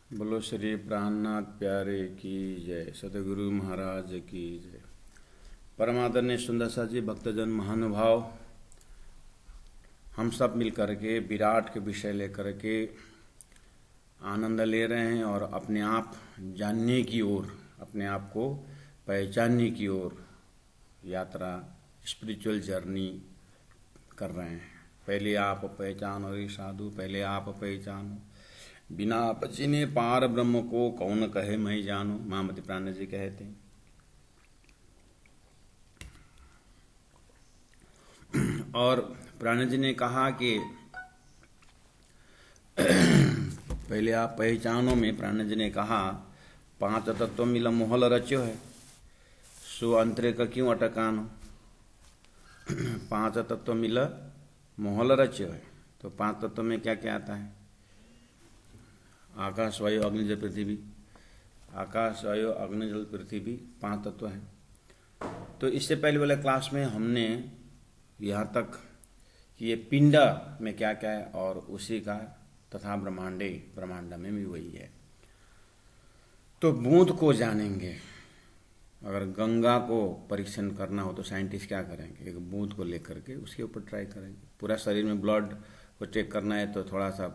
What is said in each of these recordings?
बोलो श्री प्राणनाथ प्यारे की जय, सतगुरु महाराज की जय। परमादरणीय सुंदर सा जी, भक्तजन महानुभाव, हम सब मिल करके विराट के विषय लेकर के आनंद ले रहे हैं और अपने आप जानने की ओर, अपने आप को पहचानने की ओर यात्रा, स्पिरिचुअल जर्नी कर रहे हैं। पहले आप पहचानो रे साधु, पहले आप पहचानो, बिना पचिने पार ब्रह्म को कौन कहे मैं जानू, महामती प्राण जी कहते हैं। और प्राण जी ने कहा कि पहले आप पहचानो में प्राण जी ने कहा 5 तत्व मिला मोहल रच्यो है, सो अंतरे का क्यों अटकानो। 5 तत्व मिला मोहल रच्यो है, तो 5 तत्व में क्या क्या आता है? आकाश वायु अग्नि जल पृथ्वी। आकाश वायु अग्नि जल पृथ्वी 5 तत्व है। तो इससे पहले वाले क्लास में हमने यहाँ तक कि ये पिंड में क्या क्या है और उसी का तथा ब्रह्मांड में भी वही है। तो बूंद को जानेंगे। अगर गंगा को परीक्षण करना हो तो साइंटिस्ट क्या करेंगे? एक बूंद को लेकर के उसके ऊपर ट्राई करेंगे। पूरा शरीर में ब्लड को चेक करना है तो थोड़ा सा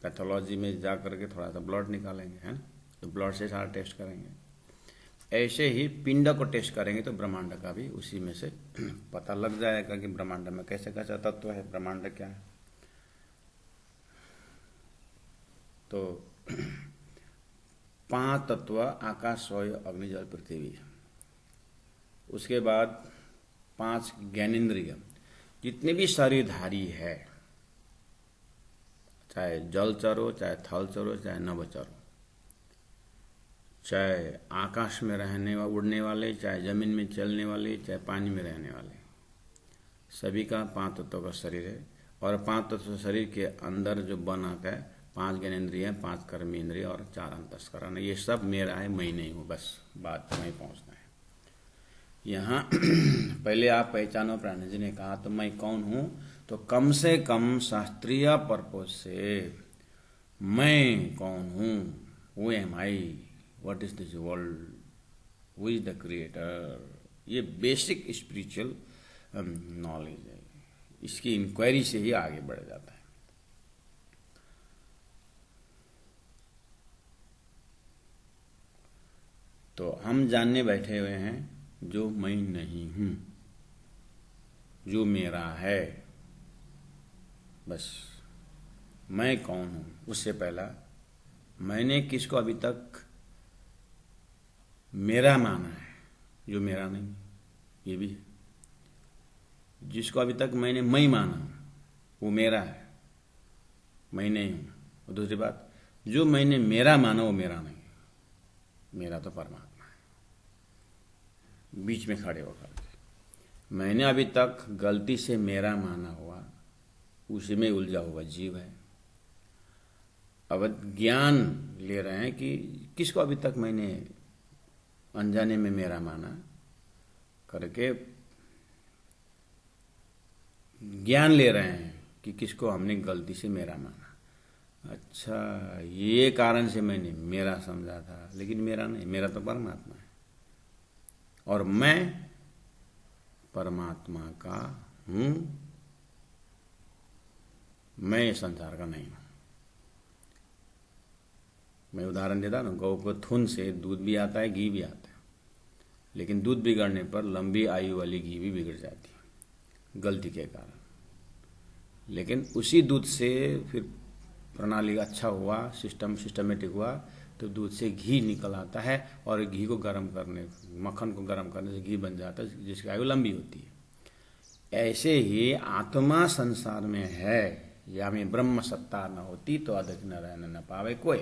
पैथोलॉजी में जा करके थोड़ा सा ब्लड निकालेंगे, है ना? तो ब्लड से सारा टेस्ट करेंगे। ऐसे ही पिंड को टेस्ट करेंगे तो ब्रह्मांड का भी उसी में से पता लग जाएगा कि ब्रह्मांड में कैसे कैसा तत्व है, ब्रह्मांड क्या है। तो 5 तत्व आकाश वायु अग्नि जल पृथ्वी। उसके बाद 5 ज्ञानेंद्रिय, जितने भी शरीरधारी है, चाहे जलचर हो, चाहे थलचर हो, चाहे नभचर हो, चाहे आकाश में रहने उड़ने वाले, चाहे जमीन में चलने वाले, चाहे पानी में रहने वाले, सभी का 5 तत्व का शरीर है। और 5 तत्व शरीर के अंदर जो बना है 5 ज्ञानेंद्रिय, 5 कर्मेंद्रिय और 4 अंतस्करण। ये सब मेरा है, मैं नहीं हूँ। बस बात में पहुँचना है यहाँ। पहले आप पहचानो, प्राण जी ने कहा तो मैं कौन हूँ? तो कम से कम शास्त्रीय पर्पज से मैं कौन हूँ, who am I, what is this world, who is the creator, ये बेसिक स्पिरिचुअल नॉलेज है। इसकी इंक्वायरी से ही आगे बढ़ जाता है। तो हम जानने बैठे हुए हैं जो मैं नहीं हूं, जो मेरा है। बस मैं कौन हूं, उससे पहला मैंने किसको अभी तक मेरा माना है, जो मेरा नहीं, ये भी है। जिसको अभी तक मैंने मैं माना वो मेरा है, मैं नहीं हूं। और दूसरी बात, जो मैंने मेरा माना वो मेरा नहीं, मेरा तो परमात्मा है। बीच में खड़े होकर के मैंने अभी तक गलती से मेरा माना हुआ, उसी में उलझा हुआ जीव है। अब ज्ञान ले रहे हैं कि किसको अभी तक मैंने अनजाने में मेरा माना करके ज्ञान ले रहे हैं कि किसको हमने गलती से मेरा माना। अच्छा, ये कारण से मैंने मेरा समझा था, लेकिन मेरा नहीं, मेरा तो परमात्मा है। और मैं परमात्मा का हूं, मैं संसार का नहीं हूं। मैं उदाहरण देता हूं, गौ को थून से दूध भी आता है, घी भी आता है, लेकिन दूध बिगड़ने पर लंबी आयु वाली घी भी बिगड़ जाती है गलती के कारण। लेकिन उसी दूध से फिर प्रणाली अच्छा हुआ, सिस्टमेटिक हुआ, तो दूध से घी निकल आता है और घी को गर्म करने, मक्खन को गर्म करने से घी बन जाता है, जिसकी आयु लंबी होती है। ऐसे ही आत्मा संसार में है, या में ब्रह्म सत्ता न होती तो अधिक न रहने न पावे कोई।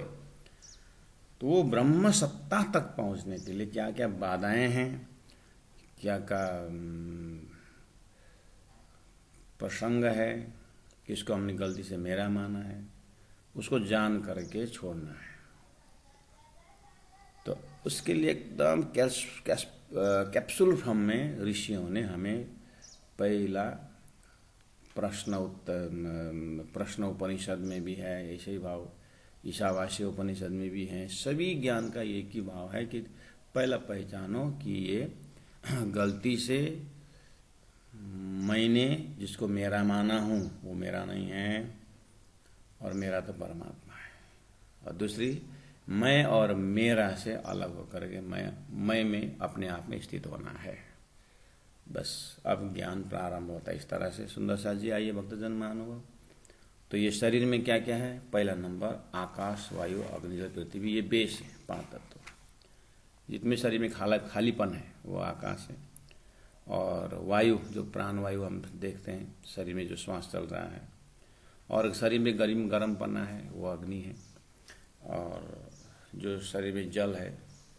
तो वो ब्रह्म सत्ता तक पहुंचने के लिए क्या क्या बाधाएं हैं, क्या क्या प्रसंग है, किसको हमने गलती से मेरा माना है, उसको जान करके छोड़ना है। तो उसके लिए एकदम कैप्सूल फॉर्म में ऋषियों ने हमें पहला प्रश्न उपनिषद में भी है ऐसे ही भाव ईशावास्य उपनिषद में भी हैं। सभी ज्ञान का एक ही भाव है कि पहला पहचानो कि ये गलती से मैंने जिसको मेरा माना हूँ वो मेरा नहीं है और मेरा तो परमात्मा है। और दूसरी, मैं और मेरा से अलग होकर के मैं में अपने आप में स्थित होना है। बस अब ज्ञान प्रारंभ होता है इस तरह से। सुंदर सा जी आइए भक्तजन महानुभाव। तो ये शरीर में क्या क्या है? पहला नंबर आकाश, वायु, अग्नि, जल, पृथ्वी, ये बेस है, 5 तत्व। जितने शरीर में खालीपन है वो आकाश है। और वायु, जो प्राण वायु हम देखते हैं शरीर में जो श्वास चल रहा है, और शरीर में गर्म पन्ना है वो अग्नि है। और जो शरीर में जल है,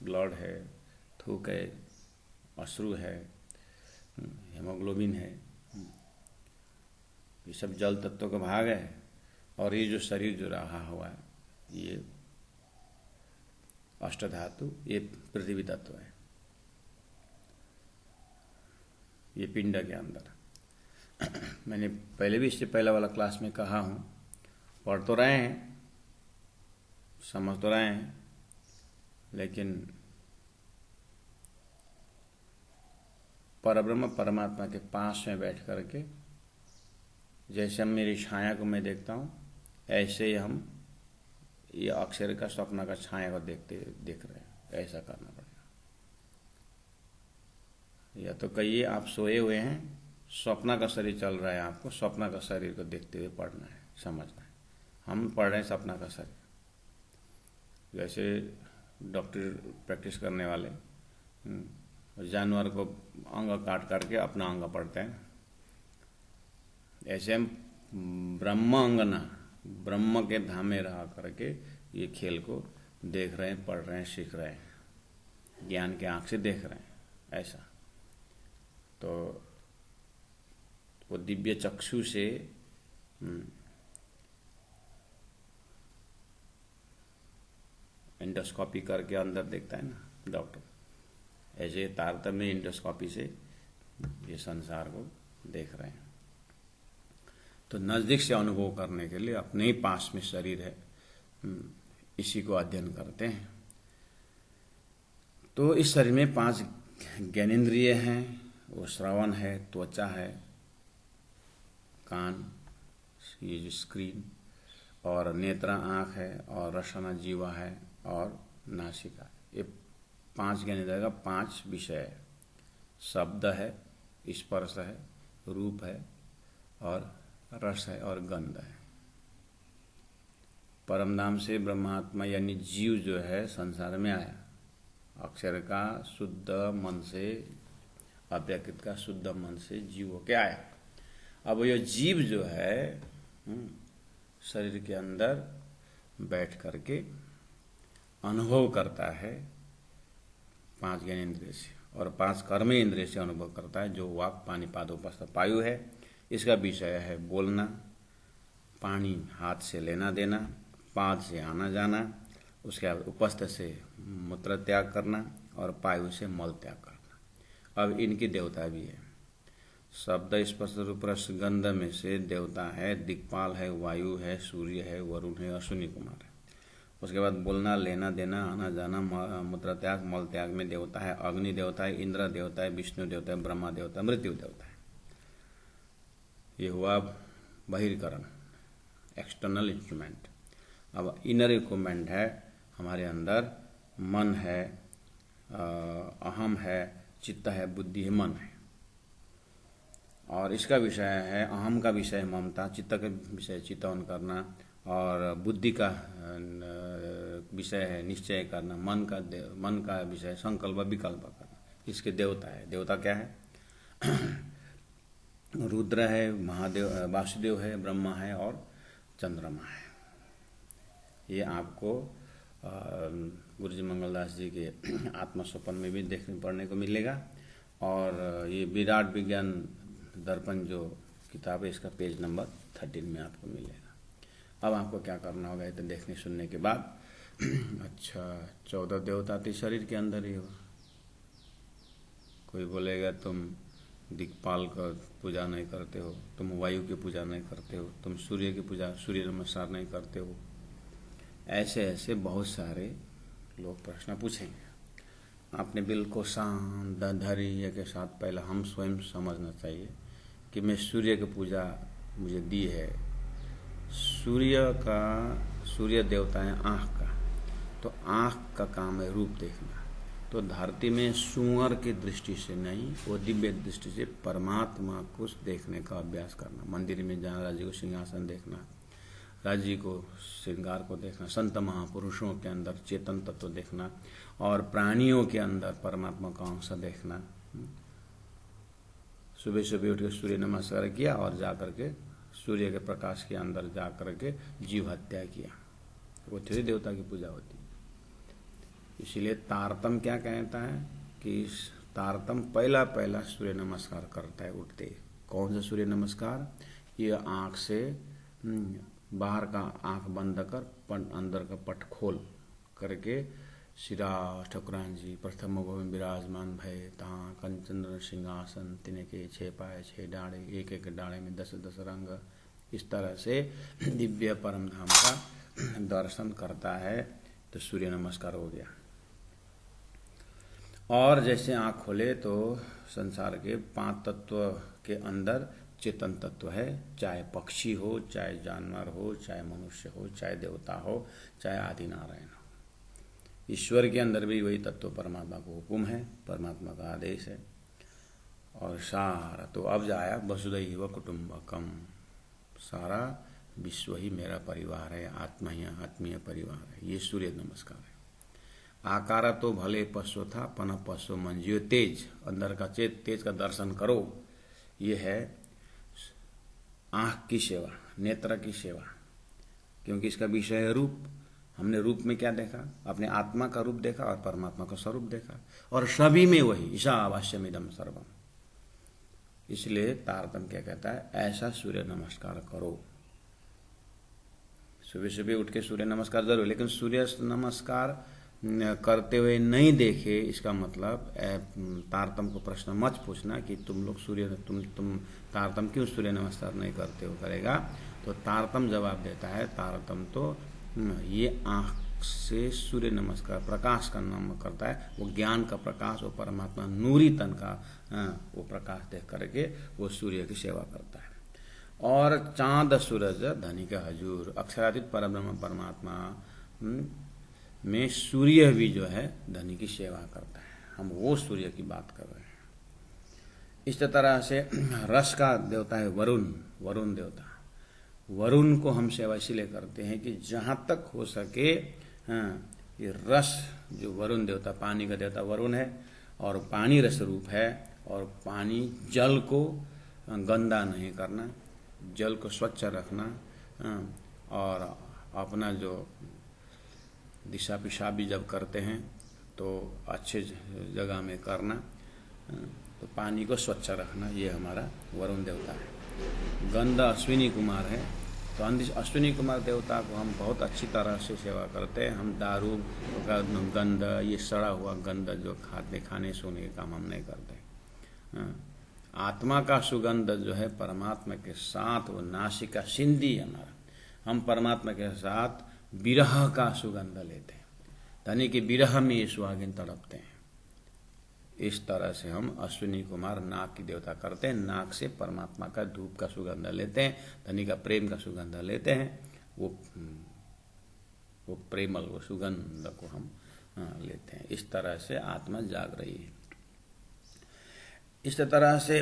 ब्लड है, थूक है, अश्रु है, हेमोग्लोबिन है, ये सब जल तत्व का भाग है। और ये जो शरीर जो रहा हुआ है ये अष्टधातु, ये पृथ्वी तत्व है, ये पिंड के अंदर। मैंने पहले भी इससे पहले वाला क्लास में कहा हूँ, पढ़ तो रहे हैं, समझ तो रहे हैं, लेकिन परब्रह्म परमात्मा के पास में बैठ करके जैसे हम मेरी छाया को मैं देखता हूँ, ऐसे ही हम ये अक्षर का स्वप्न का छाया को देख रहे हैं। ऐसा करना पड़ेगा। या तो कहिए आप सोए हुए हैं, स्वप्न का शरीर चल रहा है, आपको स्वप्न का शरीर को देखते हुए पढ़ना है, समझना है। हम पढ़ रहे हैं सपना का शरीर। जैसे डॉक्टर प्रैक्टिस करने वाले जानवर को अंग काट करके अपना अंग पढ़ते हैं, ऐसे हम ब्रह्म अंगना, ब्रह्म के धाम में रह करके ये खेल को देख रहे हैं, पढ़ रहे हैं, सीख रहे हैं, ज्ञान के आंख से देख रहे हैं। ऐसा तो वो दिव्य चक्षु से एंडोस्कोपी करके अंदर देखता है ना डॉक्टर, ऐसे तारतम्य एंडोस्कोपी से ये संसार को देख रहे हैं। तो नजदीक से अनुभव करने के लिए अपने ही पास में शरीर है, इसी को अध्ययन करते हैं। तो इस शरीर में 5 ज्ञानेंद्रिय हैं, वो श्रवण है, त्वचा है, कान, ये जो स्क्रीन, और नेत्र आँख है, और रसना जीवा है, और नासिका। ये 5 ज्ञानेंद्रिय का 5 विषय है। शब्द है, स्पर्श है, रूप है, और रस है, और गंध है। परमधाम से ब्रह्मात्मा यानी जीव जो है संसार में आया, अक्षर का शुद्ध मन से, अव्यकृत का शुद्ध मन से जीव होके आया। अब यह जीव जो है शरीर के अंदर बैठ करके अनुभव करता है 5 ज्ञानेंद्रिय से, और 5 कर्म इंद्रिय से अनुभव करता है, जो वाक, पानी, पादोपस्थ, पायु है। इसका विषय है बोलना, पानी हाथ से लेना देना, पाद से आना जाना, उसके बाद उपस्थ से मूत्र त्याग करना, और पायु से मल त्याग करना। अब इनकी देवता भी है। शब्द, स्पर्श, रूप, रस, गंध में से देवता है, दिक्पाल है, वायु है, सूर्य है, वरुण है, अश्विनी कुमार है। उसके बाद बोलना, लेना देना, आना जाना, मूत्र त्याग, मल त्याग में देवता है अग्नि देवता है, इंद्र देवता है, विष्णु देवता है, ब्रह्मा देवता है, मृत्यु देवता है। ये हुआ बहिर्करण, एक्सटर्नल इंस्ट्रूमेंट। अब इनर इक्विपमेंट है हमारे अंदर, मन है, अहम है, चित्त है, बुद्धि है, मन है। और इसका विषय है, अहम का विषय है ममता, चित्त का विषय चिंतन करना, और बुद्धि का विषय है निश्चय करना, मन का विषय संकल्प विकल्प करना। इसके देवता है। देवता क्या है? रुद्र है, महादेव, वासुदेव है, ब्रह्मा है, और चंद्रमा है। ये आपको गुरुजी मंगलदास जी के आत्मस्वपन में भी देखने पढ़ने को मिलेगा। और ये विराट विज्ञान दर्पण जो किताब है, इसका पेज नंबर 13 में आपको मिलेगा। अब आपको क्या करना होगा, इतना देखने सुनने के बाद अच्छा 14 देवता तो शरीर के अंदर ही होगा। कोई बोलेगा तुम दिक्पाल का पूजा नहीं करते हो, तुम वायु की पूजा नहीं करते हो, तुम सूर्य की पूजा, सूर्य नमस्कार नहीं करते हो, ऐसे ऐसे बहुत सारे लोग प्रश्न पूछेंगे। आपने बिल्कुल शांत धैर्य के साथ पहले हम स्वयं समझना चाहिए कि मैं सूर्य की पूजा मुझे दी है। सूर्य देवता है आँख का, तो आँख का काम है रूप देखना। तो धरती में सुअर की दृष्टि से नहीं, वो दिव्य दृष्टि से परमात्मा को देखने का अभ्यास करना। मंदिर में जाना, राज्य को सिंहासन देखना, राज्य को श्रृंगार को देखना, संत महापुरुषों के अंदर चेतन तत्व देखना और प्राणियों के अंदर परमात्मा का अंश देखना। सुबह सुबह उठ के सूर्य नमस्कार किया और जाकर के सूर्य के प्रकाश के अंदर जाकर के जीव हत्या किया, वो थोड़ी देवता की पूजा होती। इसीलिए तारतम क्या कहता है कि तारतम पहला सूर्य नमस्कार करता है उठते। कौन सा सूर्य नमस्कार? ये आँख से बाहर का आँख बंद कर अंदर का पट खोल करके शिरा ठकुरान जी प्रथम भवन विराजमान भय तहाँ कंचन सिंहासन तिनके 6 पाए 6 डाढ़े, एक एक डाढ़े में 10-10 रंग, इस तरह से दिव्य परम धाम का दर्शन करता है तो सूर्य नमस्कार हो गया। और जैसे आँख खोले तो संसार के 5 तत्व के अंदर चेतन तत्व है, चाहे पक्षी हो, चाहे जानवर हो, चाहे मनुष्य हो, चाहे देवता हो, चाहे आदि नारायण हो। ईश्वर के अंदर भी वही तत्व परमात्मा को हुक्म है, परमात्मा का आदेश है। और सारा तो अब जाया वसुधैव कुटुंबकम, सारा विश्व ही मेरा परिवार है, आत्मा ही आत्मीय परिवार है। ये सूर्य नमस्कार है। आकार तो भले पशु था पन पशु मंजियो तेज, अंदर का तेज का दर्शन करो। ये है आँख की सेवा, नेत्र की सेवा, क्योंकि इसका विषय है रूप। हमने रूप में क्या देखा? अपने आत्मा का रूप देखा और परमात्मा का स्वरूप देखा, और सभी में वही ईशावास्यमिदं सर्वम। इसलिए तारतम क्या कहता है? ऐसा सूर्य नमस्कार करो। सुबह सुबह उठ के सूर्य नमस्कार जरूर, लेकिन सूर्य नमस्कार करते हुए नहीं देखे, इसका मतलब तारतम को प्रश्न मत पूछना कि तुम लोग तुम तारतम क्यों सूर्य नमस्कार नहीं करते हो। करेगा तो तारतम जवाब देता है, तारतम तो ये आँख से सूर्य नमस्कार प्रकाश का नाम करता है। वो ज्ञान का प्रकाश, वो परमात्मा नूरी तन का वो प्रकाश देख करके वो सूर्य की सेवा करता है। और चांद सूरज धनी का हजूर, अक्षरातीत परब्रह्म परमात्मा में सूर्य भी जो है धनी की सेवा करता है। हम वो सूर्य की बात कर रहे हैं। इस तरह से रस का देवता है वरुण देवता। वरुण को हम सेवा इसलिए करते हैं कि जहाँ तक हो सके ये रस, जो वरुण देवता पानी का देवता वरुण है और पानी रस रूप है, और पानी जल को गंदा नहीं करना, जल को स्वच्छ रखना, और अपना जो दिशा पेशाब भी जब करते हैं तो अच्छे जगह में करना, तो पानी को स्वच्छ रखना, ये हमारा वरुण देवता है। गंध अश्विनी कुमार है, तो अश्विनी कुमार देवता को हम बहुत अच्छी तरह से सेवा करते हैं। हम दारू का गंध, ये सड़ा हुआ गंध जो खाने सोने के काम हम नहीं करते। आत्मा का सुगंध जो है परमात्मा के साथ, वो नासिका सिंधी हमारा, हम परमात्मा के साथ विरह का सुगंध लेते हैं, यानी कि विरह में ये सुहागिन तड़पते हैं। इस तरह से हम अश्विनी कुमार नाक की देवता करते हैं। नाक से परमात्मा का धूप का सुगंध लेते हैं, धनी का प्रेम का सुगंध लेते हैं। वो प्रेमल, वो सुगंध को हम लेते हैं। इस तरह से आत्मा जाग रही है। इस तरह से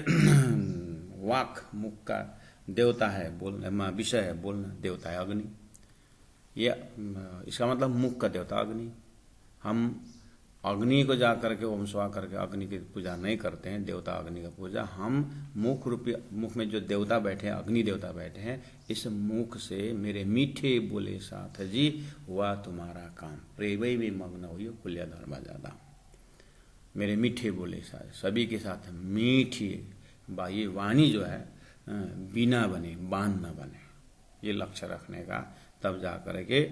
वाक मुख का देवता है, बोलना विषय है, बोलना देवता है अग्नि। ये इसका मतलब मुख का देवता अग्नि। हम अग्नि को जा करके ओम स्वा करके अग्नि की पूजा नहीं करते हैं, देवता अग्नि का पूजा। हम मुख में जो देवता बैठे हैं, अग्नि देवता बैठे हैं, इस मुख से मेरे मीठे बोले साथ जी हुआ तुम्हारा काम, प्रेम में मग्न हुई कुल्य धर्मा ज्यादा। मेरे मीठे बोले साथ, सभी के साथ मीठी ये वाणी जो है बिना बने बान न बने, ये लक्ष्य रखने का, तब जा करके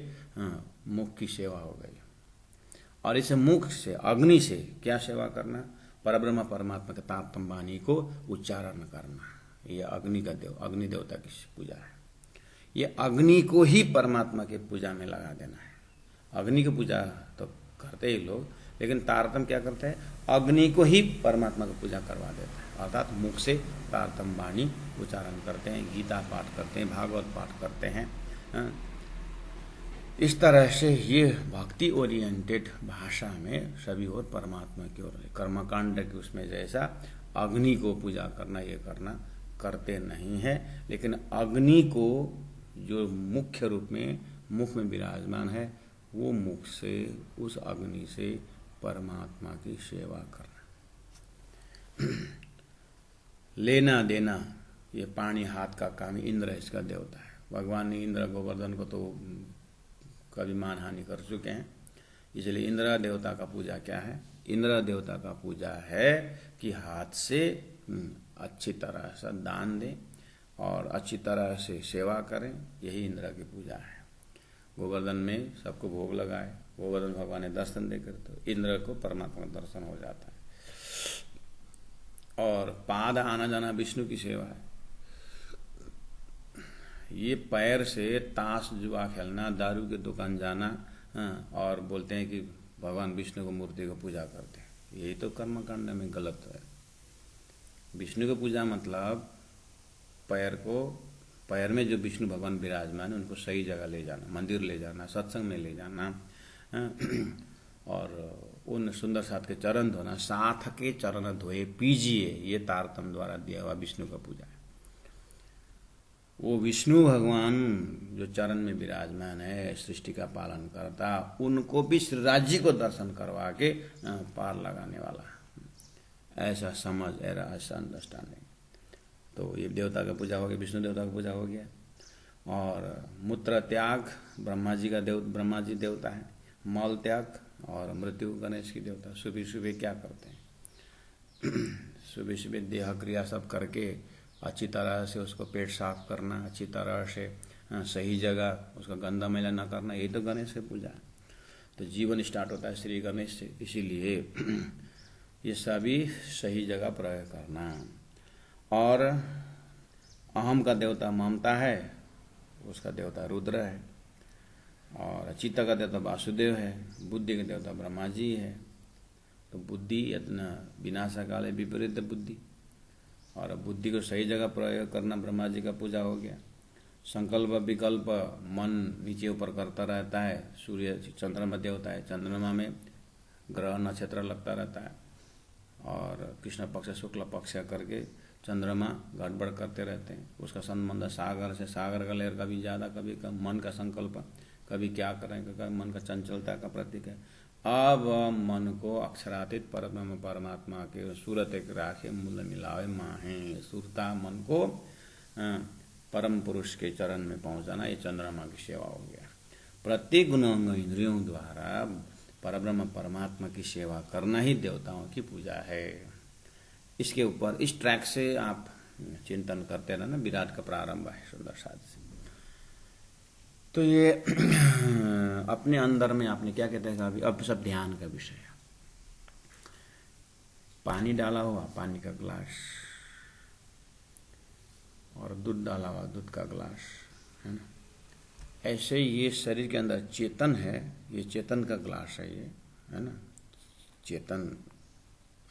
मुख की सेवा हो गई। और इस मुख से अग्नि से क्या सेवा करना? परब्रह्म परमात्मा के तारतम वाणी को उच्चारण करना। ये अग्नि देवता की पूजा है। ये अग्नि को ही परमात्मा के पूजा में लगा देना है। अग्नि की पूजा तो करते ही लोग, लेकिन तारतम्य क्या करते हैं, अग्नि को ही परमात्मा की पूजा करवा देते हैं, अर्थात मुख से तारतम्य वाणी उच्चारण करते हैं, गीता पाठ करते हैं, भागवत पाठ करते हैं। इस तरह से ये भक्ति ओरिएंटेड भाषा में सभी और परमात्मा की ओर, कर्मकांड की उसमें जैसा अग्नि को पूजा करना ये करना करते नहीं है, लेकिन अग्नि को जो मुख्य रूप में मुख में विराजमान है, वो मुख से उस अग्नि से परमात्मा की सेवा करना। लेना देना, ये पानी हाथ का काम, इंद्र इसका देवता है। भगवान ने इंद्र गोवर्धन को तो कभी मानहानि कर चुके हैं, इसलिए इंद्र देवता का पूजा क्या है, इंद्र देवता का पूजा है कि हाथ से अच्छी तरह से दान दें और अच्छी तरह से सेवा करें, यही इंद्र की पूजा है। गोवर्धन में सबको भोग लगाए, गोवर्धन भगवान ने दर्शन देकर तो इंद्र को परमात्मा का दर्शन हो जाता है। और पाद आना जाना विष्णु की सेवा है। ये पैर से ताश जुआ खेलना, दारू की दुकान जाना, और बोलते हैं कि भगवान विष्णु को मूर्ति को पूजा करते हैं, यही तो कर्मकांड में गलत है। विष्णु की पूजा मतलब पैर में जो विष्णु भगवान विराजमान है उनको सही जगह ले जाना, मंदिर ले जाना, सत्संग में ले जाना, और उन सुंदर साथ के चरण धोना, साथ के चरण धोए पीजिए, ये तारतम्य द्वारा दिया हुआ विष्णु का पूजा है। वो विष्णु भगवान जो चरण में विराजमान है, सृष्टि का पालन करता, उनको भी श्री राज्य को दर्शन करवा के पार लगाने वाला, ऐसा समझ, ऐसा अंडरस्टैंडिंग। तो ये देवता का पूजा हो गया, विष्णु देवता का पूजा हो गया। और मूत्र त्याग ब्रह्मा जी देवता है, मल त्याग और मृत्यु गणेश की देवता। सुबह सुबह क्या करते हैं, सुबह सुबह देह क्रिया सब करके अच्छी तरह से उसको पेट साफ करना, अच्छी तरह से सही जगह उसका गंदा मैला न करना, यही तो गणेश की पूजा है। तो जीवन स्टार्ट होता है श्री गणेश से, इसीलिए ये सभी सही जगह प्रयोग करना। और अहम का देवता ममता है, उसका देवता रुद्र है। और चित्त का देवता वासुदेव है, बुद्धि का देवता ब्रह्मा जी है। तो बुद्धि यत्न विनाशा काले विपरीत बुद्धि, और बुद्धि को सही जगह प्रयोग करना ब्रह्मा जी का पूजा हो गया। संकल्प विकल्प मन नीचे ऊपर करता रहता है, सूर्य चंद्रमा देवता है, चंद्रमा में ग्रह नक्षत्र लगता रहता है, और कृष्ण पक्ष शुक्ल पक्ष करके चंद्रमा गड़बड़ करते रहते हैं। उसका संबंध सागर से, सागर का लहर कभी ज़्यादा कभी कम, मन का संकल्प कभी क्या करें, कभी मन का चंचलता का प्रतीक है। अब मन को अक्षरातीत परब्रह्म परमात्मा के सूरत एक राखे मूल मिलावे माहे, सुरता मन को परम पुरुष के चरण में पहुंचाना, ये चंद्रमा की सेवा हो गया। प्रत्येक गुणांग इंद्रियों द्वारा परब्रह्म परमात्मा की सेवा करना ही देवताओं की पूजा है। इसके ऊपर इस ट्रैक से आप चिंतन करते रहना। विराट का प्रारंभ है सुंदर साध से। तो ये अपने अंदर में आपने क्या कहते हैं, अभी अब सब ध्यान का विषय है। पानी डाला हुआ, पानी का ग्लास, और दूध डाला हुआ, दूध का ग्लास, है ना। ऐसे ये शरीर के अंदर चेतन है, ये चेतन का ग्लास है, ये है ना, चेतन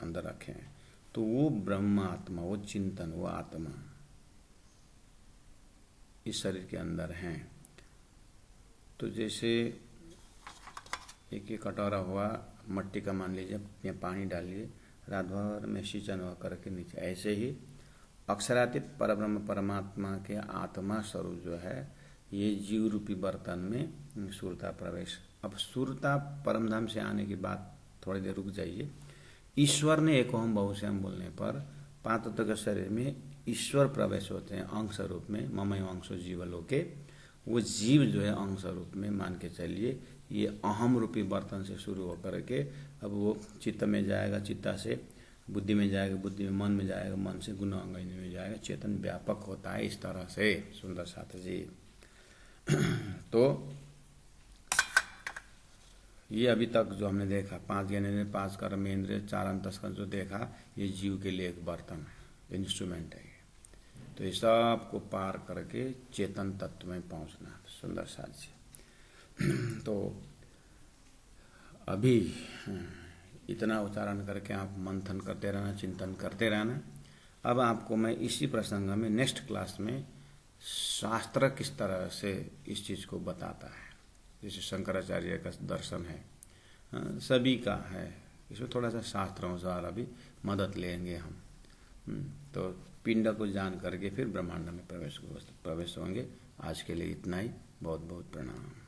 अंदर रखे हैं। तो वो ब्रह्म आत्मा, वो चिंतन, वो आत्मा इस शरीर के अंदर है। तो जैसे एक कटोरा हुआ मट्टी का, मान लीजिए, या पानी डालिए, रात भर में सिंचन हुआ करके नीचे, ऐसे ही अक्षरातीत परब्रह्म परमात्मा के आत्मा स्वरूप जो है, ये जीव रूपी बर्तन में सुरता प्रवेश। अब सुरता परमधाम से आने की बात थोड़ी देर रुक जाइए। ईश्वर ने एक ओम बहुश्याम बोलने पर पांच तत्व के शरीर में ईश्वर प्रवेश होते हैं अंश रूप में, ममय अंशो जीवलोके। वो जीव जो है अंश रूप में मान के चलिए, ये अहम रूपी बर्तन से शुरू होकर के अब वो चित्त में जाएगा, चित्ता से बुद्धि में जाएगा, बुद्धि में मन में जाएगा, मन से गुण अंग में जाएगा, चेतन व्यापक होता है इस तरह से। सुंदर साथ जी। तो ये अभी तक जो हमने देखा, 5 ज्ञानेंद्रिय, 5 कर्मेंद्रिय, 4 अंतस्करण जो देखा, ये जीव के लिए एक बर्तन है, इंस्ट्रूमेंट है। तो ये सब को पार करके चेतन तत्व में पहुंचना। सुंदर साथ जी। तो अभी इतना उच्चारण करके आप मंथन करते रहना, चिंतन करते रहना। अब आपको मैं इसी प्रसंग में नेक्स्ट क्लास में शास्त्र किस तरह से इस चीज़ को बताता है, जैसे शंकराचार्य का दर्शन है, सभी का है, इसमें थोड़ा सा शास्त्रों द्वारा भी मदद लेंगे हम। तो पिंड को जान करके फिर ब्रह्मांड में प्रवेश होंगे। आज के लिए इतना ही। बहुत बहुत प्रणाम।